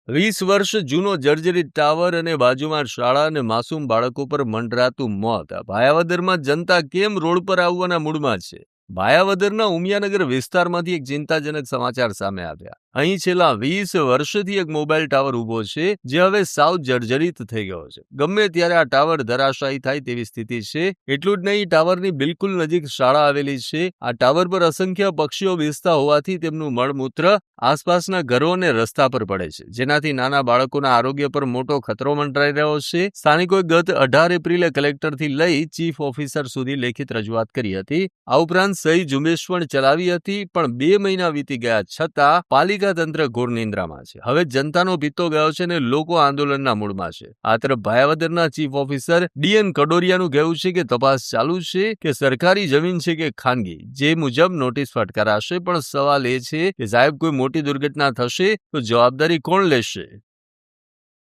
20 વર્ષ જૂનો જર્જરિત ટાવર અને બાજુમાં શાળા અને માસૂમ બાળકો પર મંડરાતું મોત. ભાયાવદરમાં જનતા કેમ રોડ પર આવવાના મૂડમાં છે? ભાયાવદરના ઉમિયાનગર વિસ્તારમાંથી એક ચિંતાજનક સમાચાર સામે આવ્યા. અહીં છેલ્લા 20 વર્ષથી એક મોબાઈલ ટાવર ઊભો છે, જે હવે સાવ જર્જરિત થઈ ગયો છે. ગમે ત્યારે આ ટાવર ધરાશાયી થાય તેવી સ્થિતિ છે. એટલું જ નહીં, ટાવરની બિલકુલ નજીક શાળા આવેલી છે. આ ટાવર પર અસંખ્ય પક્ષીઓ બેસતા હોવાથી તેમનું મળમૂત્ર આસપાસના ઘરો અને રસ્તા પર પડે છે, જેનાથી નાના બાળકોના આરોગ્ય પર મોટો ખતરો મંડરાઈ રહ્યો છે. સ્થાનિકોએ ગત 18 એપ્રિલે કલેક્ટરથી લઈ ચીફ ઓફિસર સુધી લેખિત રજૂઆત કરી હતી. આ ઉપરાંત સહી ઝુંબેશ પણ ચલાવી હતી, પણ 2 મહિના વીતી ગયા છતાં પાલિકા તંત્ર ઘોર નિંદ્રામાં છે. હવે જનતાનો પિત્તો ગયો છે અને લોકો આંદોલનના મૂડમાં છે. આ તરફ ભાયાવદરના ચીફ ઓફિસર ડીએન કડોરિયાનું કહેવું છે કે તપાસ ચાલુ છે કે સરકારી જમીન છે કે ખાનગી, જે મુજબ નોટિસ ફટકારાશે. પણ સવાલ એ છે કે સાહેબ, કોઈ મોટી દુર્ઘટના થશે તો જવાબદારી કોણ લેશે?